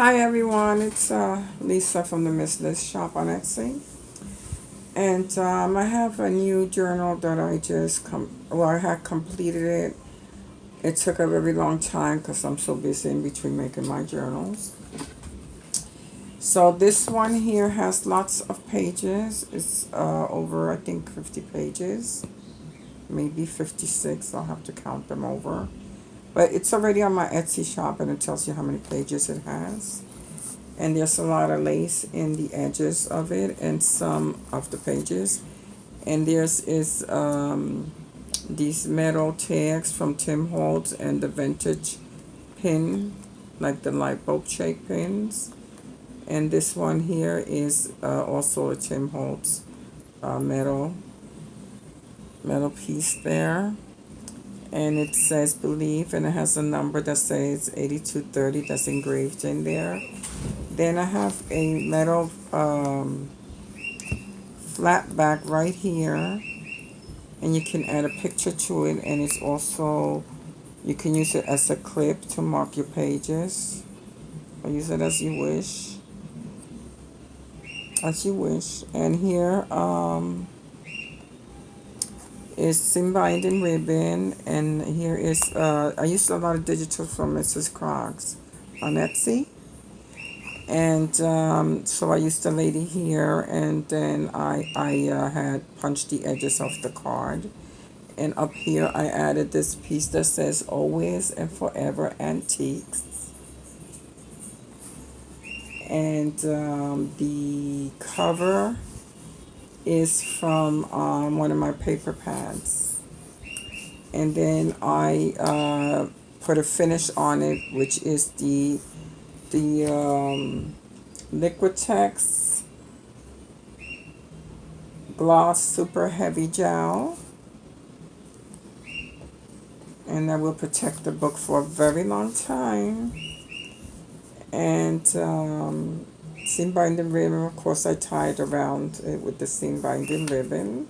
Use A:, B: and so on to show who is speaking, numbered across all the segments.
A: Hi everyone, it's Lisa from the Miss Liz shop on Etsy. And I have a new journal that I had completed it. It took a very long time because I'm so busy in between making my journals. So this one here has lots of pages. It's over, I think, 50 pages, maybe 56. I'll have to count them over. But it's already on my Etsy shop and it tells you how many pages it has. And there's a lot of lace in the edges of it and some of the pages. And there's is these metal tags from Tim Holtz and the vintage pin, like the light bulb shaped pins. And this one here is also a Tim Holtz metal piece there. And it says believe, and it has a number that says 8230 that's engraved in there. Then I have a metal flat back right here, and you can add a picture to it, and it's also, you can use it as a clip to mark your pages, or use it as you wish. And here is seam binding ribbon, and here is, I used a lot of digital from Mrs. Crogs on Etsy. And so I used the lady here, and then I had punched the edges of the card. And up here I added this piece that says always and forever antiques. And the cover is from one of my paper pads. And then I put a finish on it, which is the Liquitex Gloss Super Heavy Gel, and that will protect the book for a very long time. And seam binding ribbon, of course, I tied around it with the seam binding ribbon.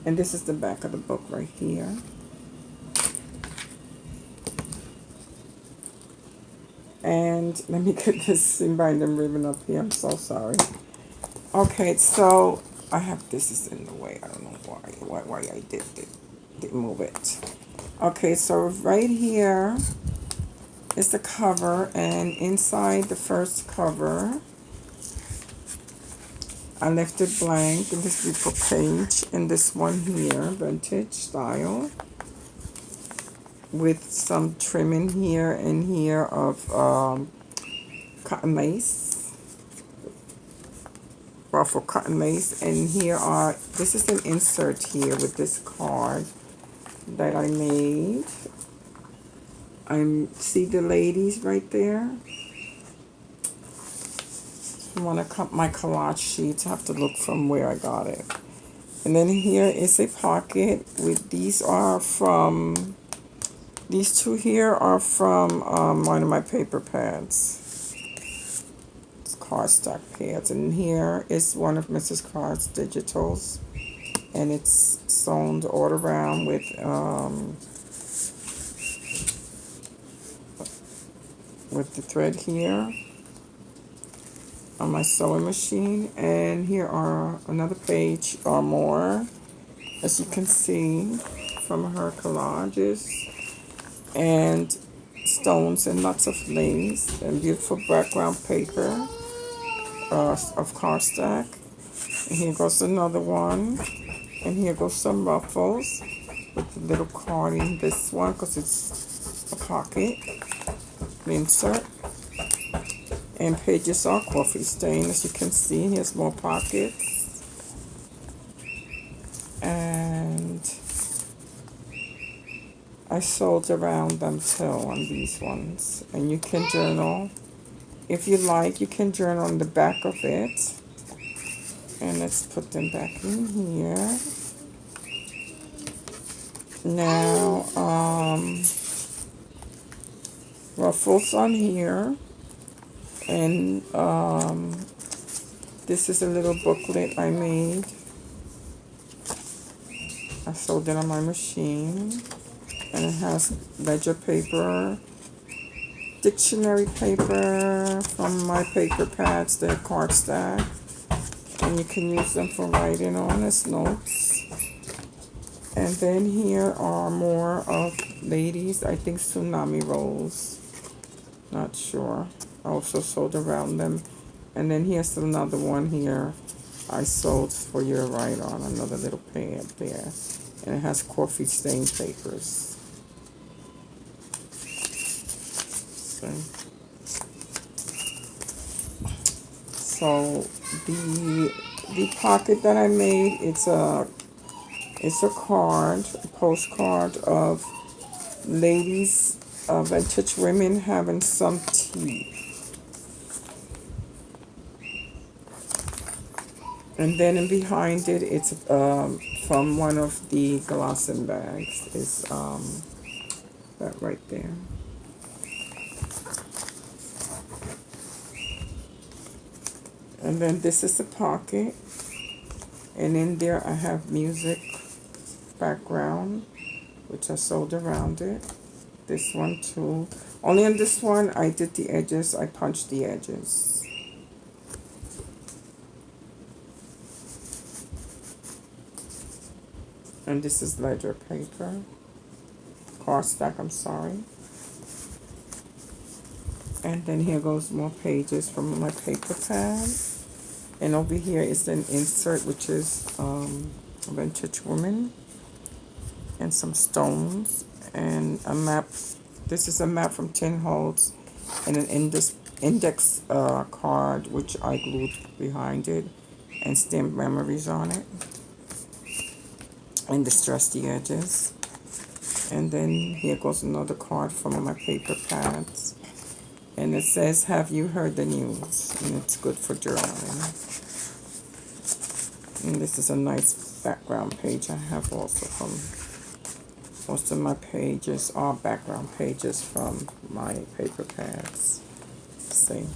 A: And this is the back of the book right here. And let me get this seam binding ribbon up here. I'm so sorry. Okay, so I have, this is in the way. I don't know why I didn't move it. Okay, so right here is the cover, and inside the first cover, I left it blank in this beautiful page, and this one here, vintage style, with some trimming here and here of cotton lace, ruffle cotton lace. And here are, this is an insert here with this card that I made. See the ladies right there? If you want to cut my collage sheets, I have to look from where I got it. And then here is a pocket with, these two here are from one of my paper pads. It's cardstock pads. And here is one of Mrs. Crogs Digital's, and it's sewn all around with the thread here on my sewing machine. And here are another page or more, as you can see, from her collages, and stones and lots of lace and beautiful background paper of cardstock. And here goes another one, and here goes some ruffles with a little card in this one because it's a pocket insert. And pages are coffee stained, as you can see. Here's more pockets. And I sewed around them too on these ones. And you can journal. If you like, you can journal on the back of it. And let's put them back in here. Now, ruffles on here. And this is a little booklet I made. I sewed it on my machine. And it has ledger paper, dictionary paper from my paper pads, they're cardstock. And you can use them for writing on as notes. And then here are more of ladies, I think tsunami rolls. Not sure. I also sold around them. And then here's another one here I sold for your right on, another little pad there. And it has coffee stained papers. So the pocket that I made, it's a card, a postcard of ladies, vintage women having some tea. And then in behind it, it's from one of the Glossin bags. Is that right there. And then this is the pocket. And in there I have music background, which I sold around it. This one too. Only on this one, I did the edges. I punched the edges. And this is ledger paper. Cardstock, I'm sorry. And then here goes more pages from my paper pad. And over here is an insert, which is vintage woman. And some stones. And a map. This is a map from Tim Holtz. And an index card, which I glued behind it. And stamped memories on it. And distress the edges. And then here goes another card from my paper pads. And it says, have you heard the news? And it's good for journaling. And this is a nice background page I have also from, most of my pages are background pages from my paper pads. See?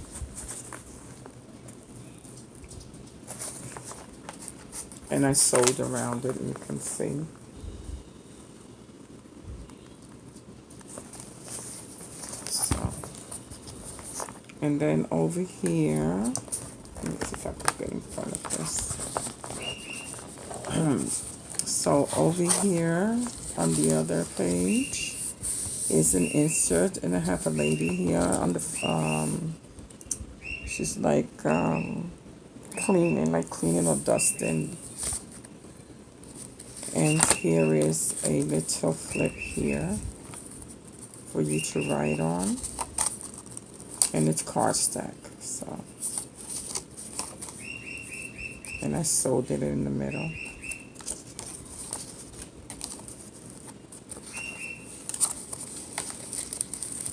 A: And I sewed around it, and you can see. So, and then over here, let me see if I can get in front of this. So over here on the other page is an insert, and I have a lady here on the she's like cleaning or dusting. And here is a little flip here for you to write on. And it's cardstock, so. And I sewed it in the middle.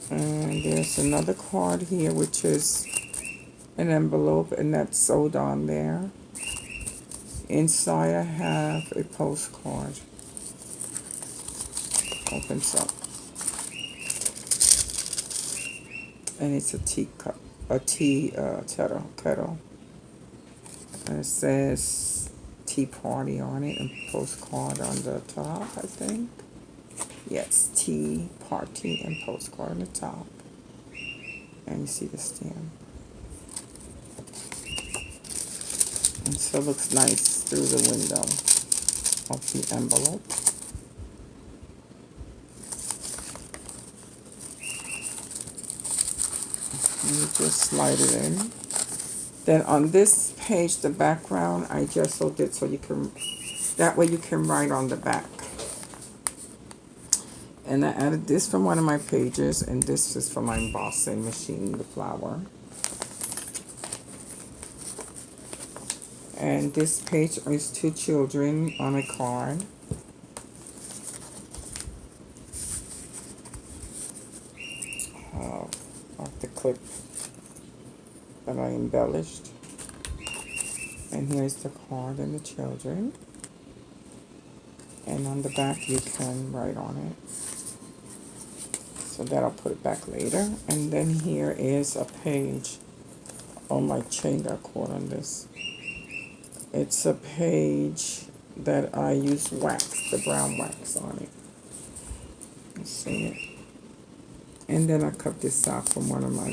A: And there's another card here, which is an envelope, and that's sewed on there. Inside I have a postcard. Opens up. And it's a teacup, a tea kettle. And it says tea party on it, and postcard on the top, I think. Yes, tea party and postcard on the top. And you see the stamp. And so it looks nice through the window of the envelope. And you just slide it in. Then on this page, the background, I just sewed it so you can, that way you can write on the back. And I added this from one of my pages, and this is from my embossing machine, the flower. And this page is two children on a card. Off the clip that I embellished. And here's the card and the children. And on the back you can write on it. So that I'll put it back later. And then here is a page. Oh, my chain got caught on this. It's a page that I use wax, the brown wax on it. see it. And then I cut this out from one of my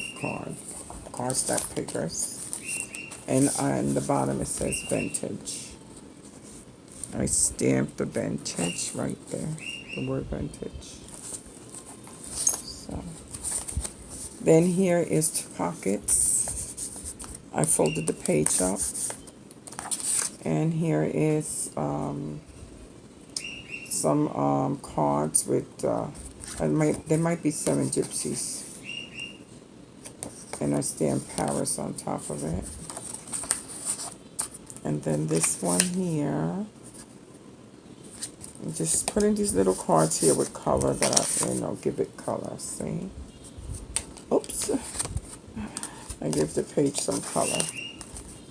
A: cardstock papers. And on the bottom it says vintage. I stamped the vintage right there, the word vintage. So then here is 2 pockets. I folded the page up, and here is some cards with there might be 7 gypsies, and I stamped Paris on top of it. And then this one here, I'm just putting these little cards here with color that I, give it color, see? Oops. I give the page some color.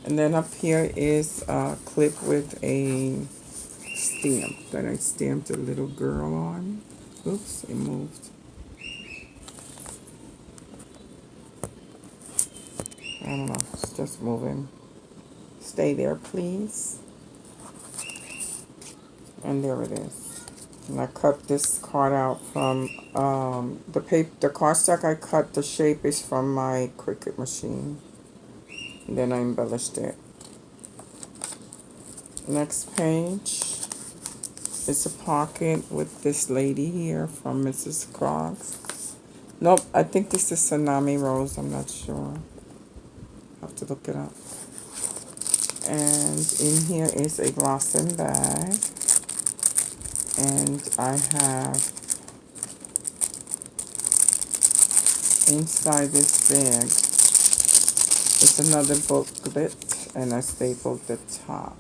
A: And then up here is a clip with a stamp that I stamped a little girl on. Oops, it moved. I don't know, it's just moving. Stay there, please. And there it is. And I cut this card out from the paper. The cardstock I cut, the shape is from my Cricut machine. And then I embellished it. Next page is a pocket with this lady here from Mrs. Crogs. Nope, I think this is Tsunami Rose. I'm not sure. I'll have to look it up. And in here is a Glossin bag. And I have inside this bag, it's another booklet, and I stapled the top.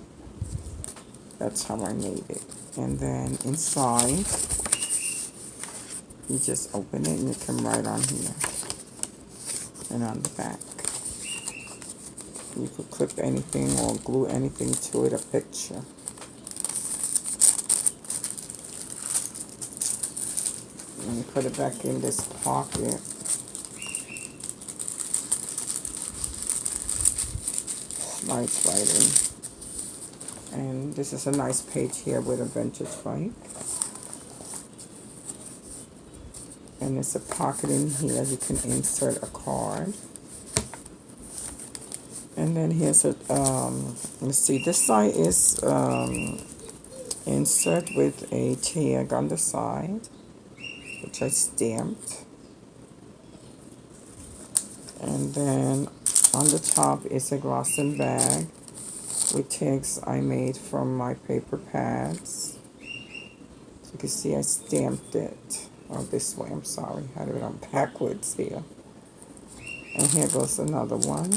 A: That's how I made it. And then inside, you just open it and you can write on here and on the back. You could clip anything or glue anything to it, a picture. And put it back in this pocket. Slides right in. And this is a nice page here with a vintage bike. And there's a pocket in here. You can insert a card. And then here's a, let's see, this side is insert with a tag on the side, which I stamped. And then on the top is a Glossin bag with tags I made from my paper pads. So you can see I stamped it. Oh, this way, I'm sorry. I had it on backwards here. And here goes another one.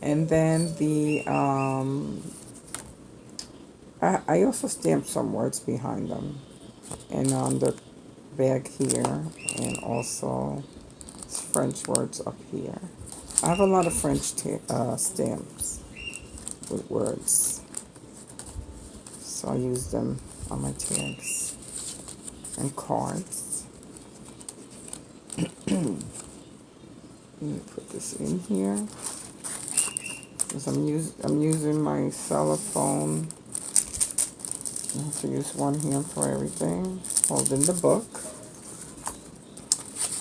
A: And then the, I also stamped some words behind them. And on the bag here, and also French words up here. I have a lot of French stamps with words. So I use them on my tags and cards. Let me put this in here. Because I'm using my cellular phone. I have to use one hand for everything. Holding the book.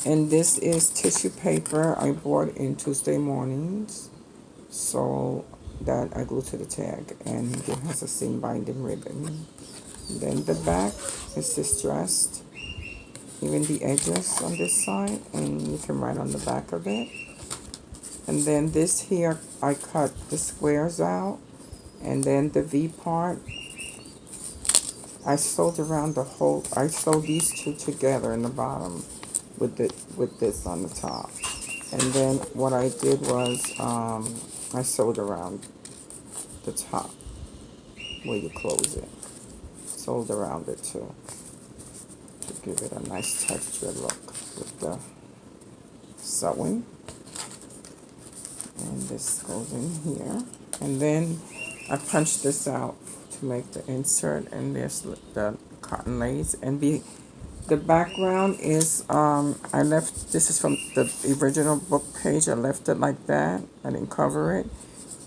A: And this is tissue paper I bought in Tuesday mornings. So that I glue to the tag. And it has a seam binding ribbon. Then the back is distressed. Even the edges on this side. And you can write on the back of it. And then this here, I cut the squares out. And then the V part, I sewed around the whole, I sewed these two together in the bottom with this on the top. And then what I did was, I sewed around the top where you close it. Sewed around it too, to give it a nice textured look with the sewing. And this goes in here. And then I punched this out to make the insert, and there's the cotton lace. And the background is, I left, this is from the original book page. I left it like that. I didn't cover it.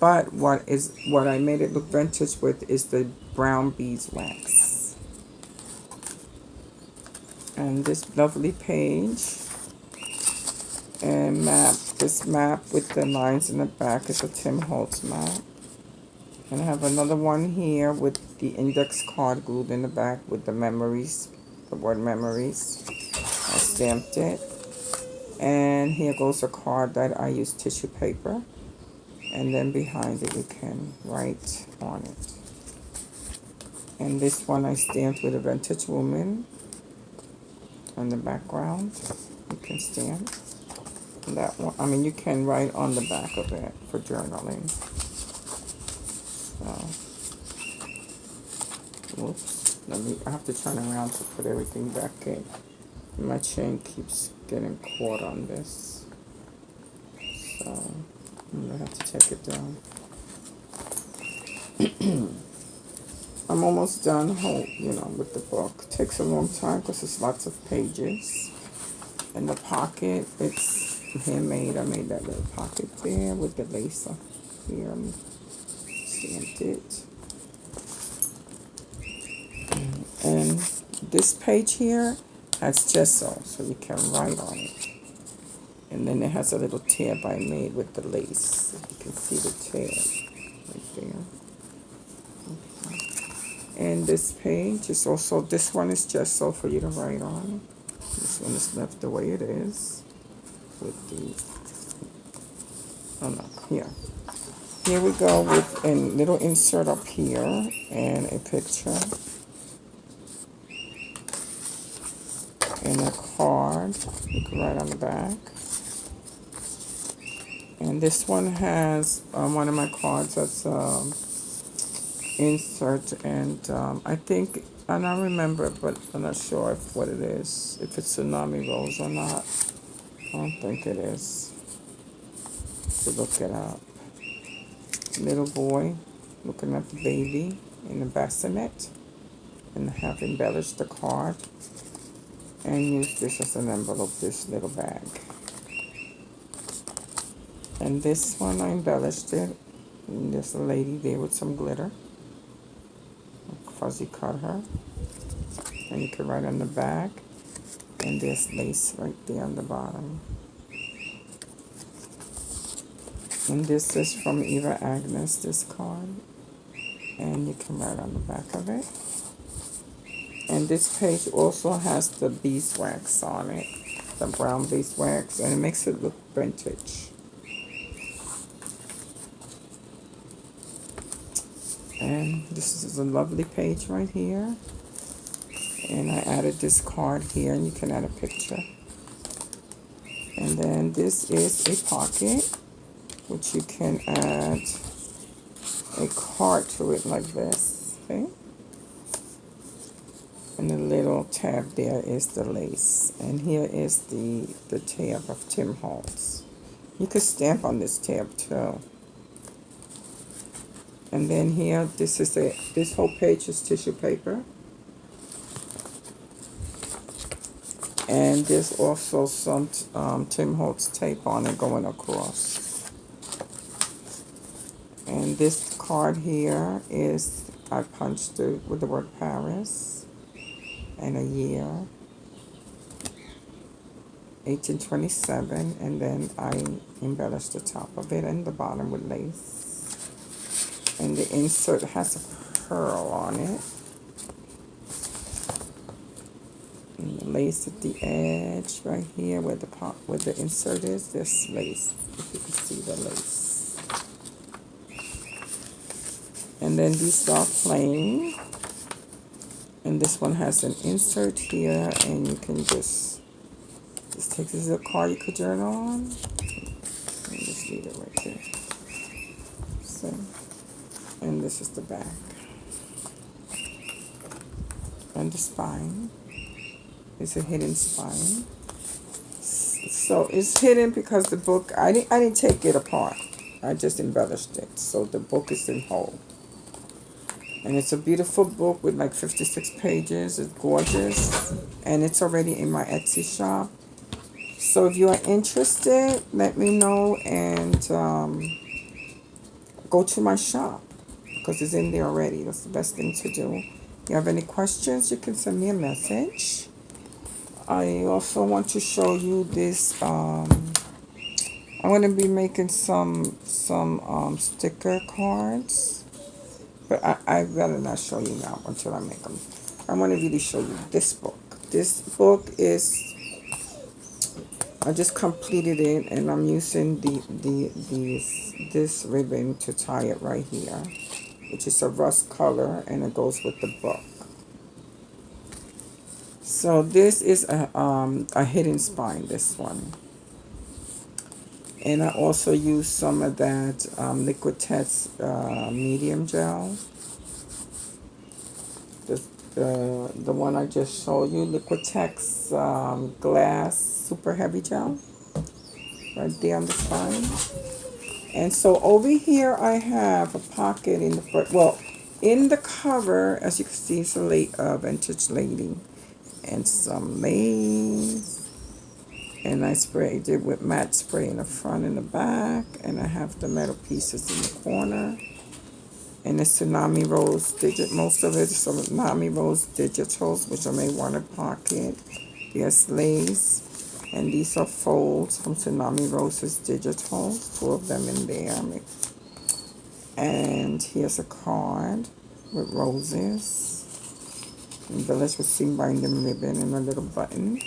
A: But what I made it look vintage with is the brown beeswax. And this lovely page and map. This map with the lines in the back is a Tim Holtz map. And I have another one here with the index card glued in the back with the memories, the word memories. I stamped it. And here goes a card that I use tissue paper. And then behind it you can write on it. And this one I stamped with a vintage woman on the background. You can stamp. And that one, I mean, you can write on the back of it for journaling. So, whoops. I have to turn around to put everything back in. My chain keeps getting caught on this. So, I'm going to have to take it down. I'm almost done, with the book. It takes a long time because it's lots of pages. And the pocket, it's handmade. I made that little pocket there with the lace up here. I stamped it. And this page here has gesso, so you can write on it. And then it has a little tab I made with the lace. You can see the tab right there. And this page is also, this one is gesso for you to write on. This one is left the way it is. With the, oh no, here. Here we go with a little insert up here and a picture. And a card. You can write on the back. And this one has one of my cards that's insert, and I think, and I remember, but I'm not sure what it is, if it's Tsunami Rose or not. I don't think it is. To look it up. Little boy looking at the baby in the bassinet, and have embellished the card and use this as an envelope, this little bag. And this one I embellished it. And there's a lady there with some glitter. Fuzzy cut her. And you can write on the back. And there's lace right there on the bottom. And this is from Eva Agnes, this card. And you can write on the back of it. And this page also has the beeswax on it. The brown beeswax. And it makes it look vintage. And this is a lovely page right here. And I added this card here, and you can add a picture. And then this is a pocket, which you can add a card to it like this. Okay? And the little tab there is the lace. And here is the tab of Tim Holtz. You could stamp on this tab too. And then here, this whole page is tissue paper. And there's also some Tim Holtz tape on it going across. And this card here is, I punched it with the word Paris and a year, 1827, and then I embellished the top of it and the bottom with lace. And the insert has a pearl on it. And the lace at the edge right here where the insert is, there's lace. If you can see the lace. And then these are plain. And this one has an insert here, and you can just take this as a card you could journal on. And just leave it right there. So. And this is the back. And the spine. It's a hidden spine. So it's hidden because the book, I didn't take it apart. I just embellished it. So the book is in whole. And it's a beautiful book with like 56 pages. It's gorgeous. And it's already in my Etsy shop. So if you are interested, let me know, and go to my shop because it's in there already. That's the best thing to do. If you have any questions, you can send me a message. I also want to show you this. I'm going to be making some sticker cards, but I rather not show you now until I make them. I want to really show you this book. This book is, I just completed it, and I'm using this ribbon to tie it right here, which is a rust color, and it goes with the book. So this is a hidden spine, this one. And I also use some of that Liquitex medium gel. The one I just showed you, Liquitex glass super heavy gel. Right there on the spine. And so over here I have a pocket in the front. Well, in the cover, as you can see, it's a vintage lady. And some lace. And I sprayed it with matte spray in the front and the back. And I have the metal pieces in the corner. And the Tsunami Rose most of it is Tsunami Rose Digitals, which I may want a pocket. There's lace. And these are folds from Tsunami Rose's Digitals. 2 of them in there. And here's a card with roses. Embellished with seam binding ribbon and a little button.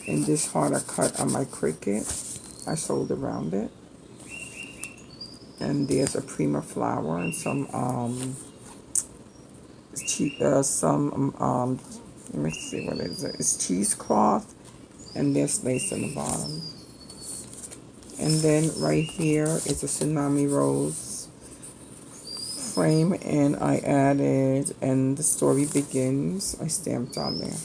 A: And this heart I cut on my Cricut. I sewed around it. And there's a Prima flower and some let me see what it is. It's cheesecloth, and there's lace in the bottom. And then right here is a Tsunami Rose frame, and I added, and the story begins. I stamped on there.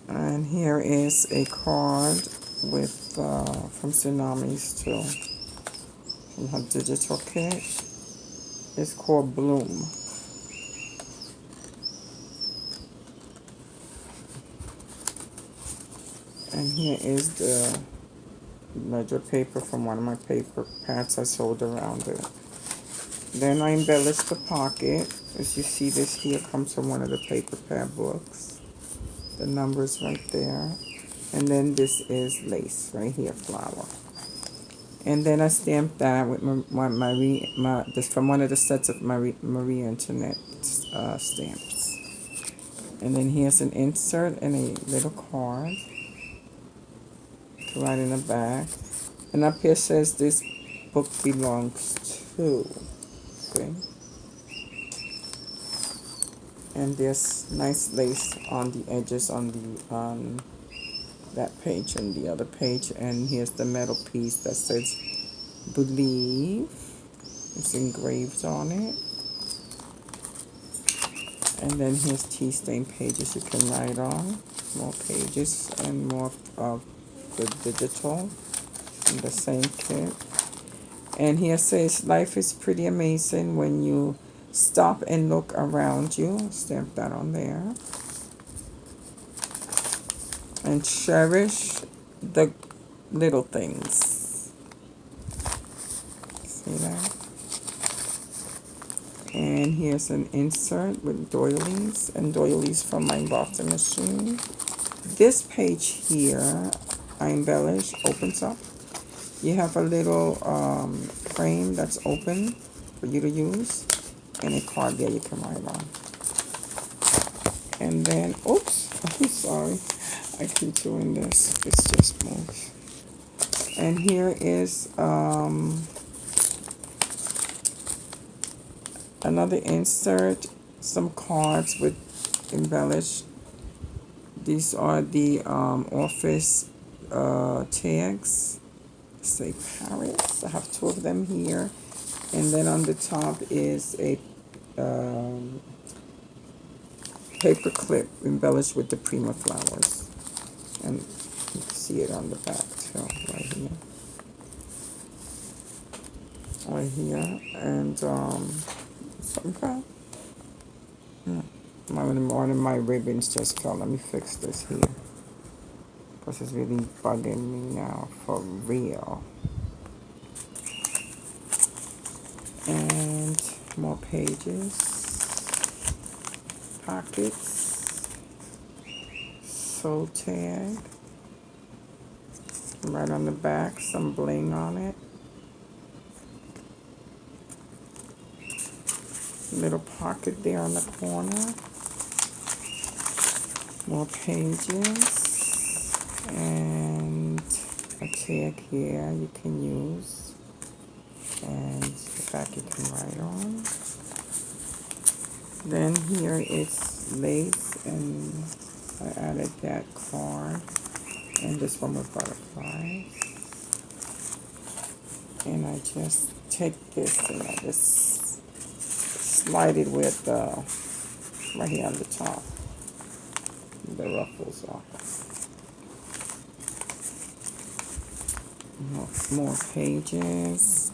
A: And here is a card with from Tsunamis too, from her digital kit. It's called Bloom. And here is the ledger paper from one of my paper pads I sewed around it. Then I embellished the pocket. As you see, this here comes from one of the paper pad books. The numbers right there. And then this is lace right here, flower. And then I stamped that with this from one of the sets of Marie Antoinette stamps. And then here's an insert and a little card to write in the back. And up here says this book belongs to. Okay. And there's nice lace on the edges on that page and the other page. And here's the metal piece that says Believe. It's engraved on it. And then here's tea stain pages you can write on. More pages and more of the digital in the same kit. And here says life is pretty amazing when you stop and look around you. Stamp that on there. And cherish the little things. See that? And here's an insert with doilies and doilies from my embossing machine. This page here, I embellish, opens up. You have a little frame that's open for you to use, and a card there you can write on. And then, oops, I'm sorry, I keep doing this. This just moved. And here is another insert, some cards with embellished. These are the office tags. Say Paris. I have 2 of them here. And then on the top is a paper clip embellished with the Prima flowers. And you can see it on the back too, right here. Right here. And something fell. One of my ribbons just fell. Let me fix this here. Because it's really bugging me now, for real. More pages, pockets, soul tag, right on the back, some bling on it. Little pocket there on the corner. More pages. And a tag here you can use. And the back you can write on. Then here is lace, and I added that card. And this one with butterflies. And I just take this and I just slide it with right here on the top. The ruffles off. More pages.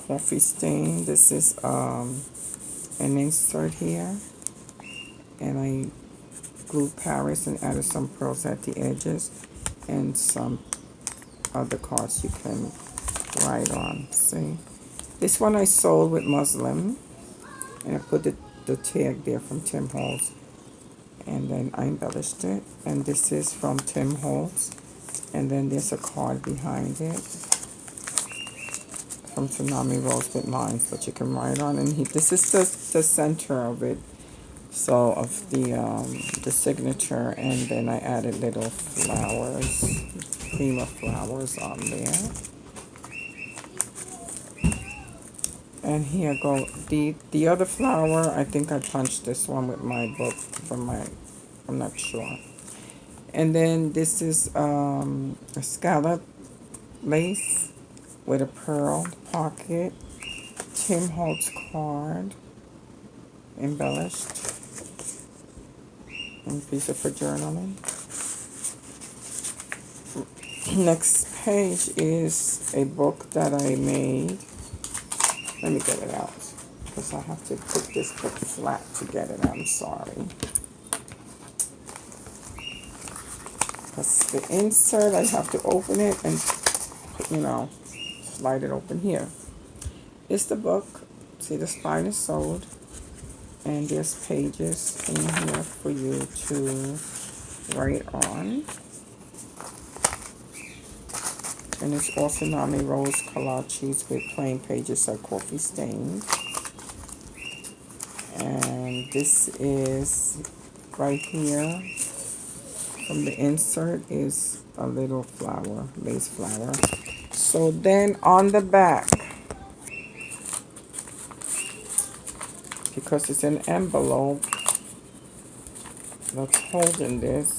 A: Coffee stain. This is an insert here. And I glued Paris and added some pearls at the edges. And some other cards you can write on. See? This one I sold with muslin. And I put the tag there from Tim Holtz. And then I embellished it. And this is from Tim Holtz. And then there's a card behind it from Tsunami Rose with lines that you can write on. And this is the center of it. So of the signature. And then I added little flowers, cream of flowers on there. And here go the other flower. I think I punched this one with my book I'm not sure. And then this is a scallop lace with a pearl pocket. Tim Holtz card, embellished. And piece of for journaling. Next page is a book that I made. Let me get it out, because I have to put this book flat to get it out. I'm sorry. Because the insert, I have to open it and, slide it open here. It's the book. See, the spine is sewed. And there's pages in here for you to write on. And it's also Nami Rose kolaches with plain pages of coffee stained. And this is right here from the insert is a little flower, lace flower. So then on the back, because it's an envelope that's holding this,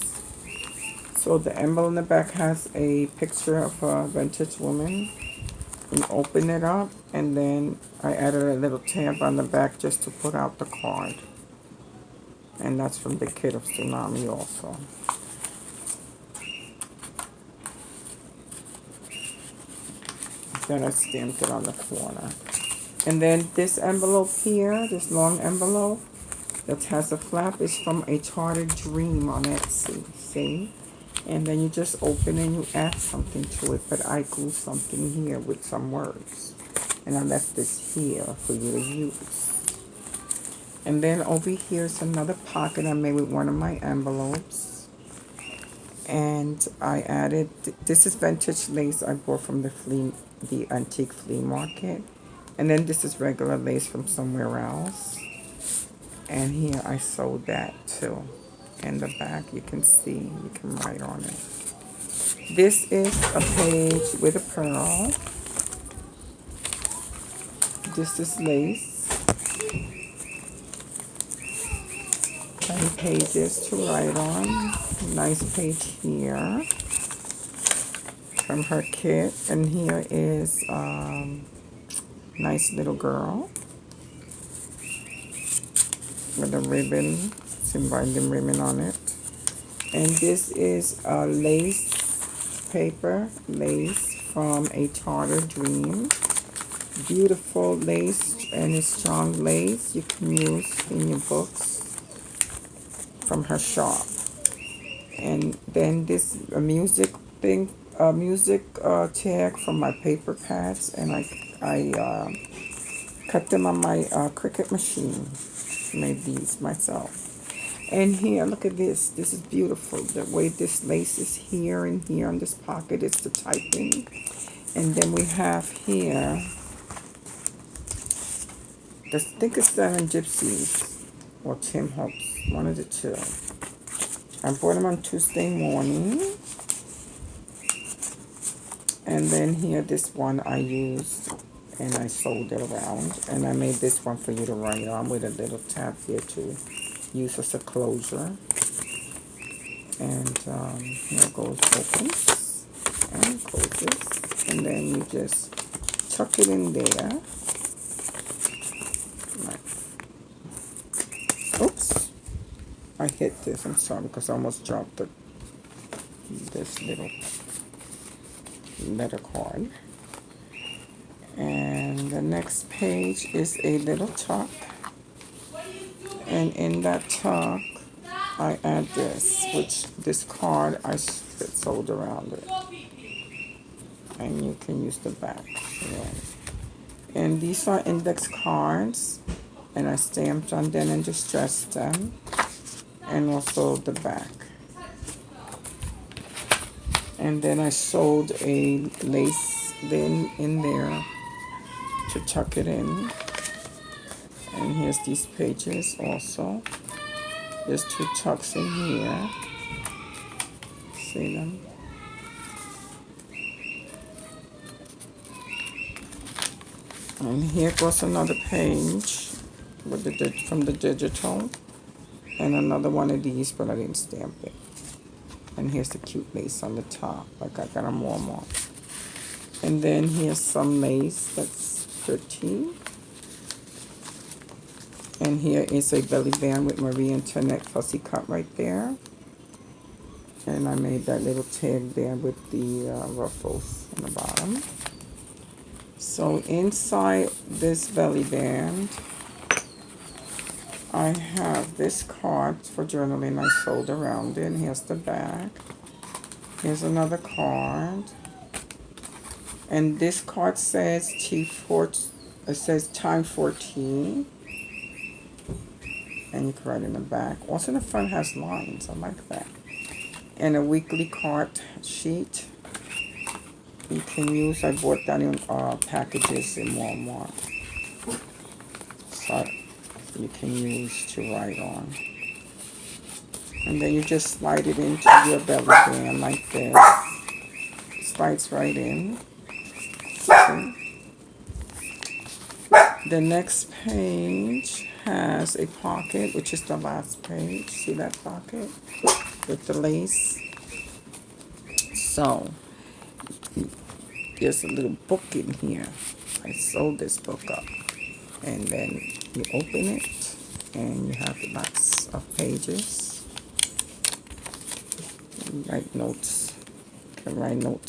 A: so the envelope in the back has a picture of a vintage woman. You open it up, and then I added a little tab on the back just to put out the card. And that's from the kit of Tsunami also. Then I stamped it on the corner. And then this envelope here, this long envelope that has a flap, is from A Chartered Dream on Etsy. See? And then you just open and you add something to it. But I glue something here with some words. And I left this here for you to use. And then over here is another pocket I made with one of my envelopes. And I added, this is vintage lace I bought from the antique flea market. And then this is regular lace from somewhere else. And here I sewed that too. In the back you can see, you can write on it. This is a page with a pearl. This is lace. 10 pages to write on. Nice page here from her kit. And here is nice little girl with a ribbon, some binding ribbon on it. And this is a lace paper, lace from A Chartered Dream. Beautiful lace, and it's strong lace you can use in your books from her shop. And then this a music thing, tag from my paper pads, and I Cut them on my Cricut machine. Made these myself. And here, look at this. This is beautiful. The way this lace is here and here on this pocket is the typing. And then we have here, I think it's Seven Gypsies or Tim Holtz, one of the two. I bought them on Tuesday morning. And then here, this one I used and I sewed it around. And I made this one for you to write on with a little tab here to use as a closure. And here it goes, opens and closes. And then you just tuck it in there. Oops, I hit this. I'm sorry because I almost dropped this little letter card. And the next page is a little tuck. And in that tuck, I add this, which this card I sewed around it. And you can use the back. Yeah. And these are index cards. And I stamped on them and distressed them. And also the back. And then I sewed a lace in there to tuck it in. And here's these pages also. There's two tucks in here. See them? And here goes another page with from the digital. And another one of these, but I didn't stamp it. And here's the cute lace on the top, like I got a Walmart. And then here's some lace that's pretty. And here is a belly band with Marie Antoinette fussy cut right there. And I made that little tag there with the ruffles on the bottom. So inside this belly band, I have this card for journaling I sewed around it. Here's the back. Here's another card. And this card says it says time 14. And you can write in the back. Also the front has lines. I like that. And a weekly card sheet. You can use, I bought that in packages in Walmart. So you can use to write on. And then you just slide it into your belly band like this. Slides right in. See? The next page has a pocket, which is the last page. See that pocket with the lace? So, there's a little book in here. I sewed this book up. And then you open it, and you have lots of pages. You write notes. You can write notes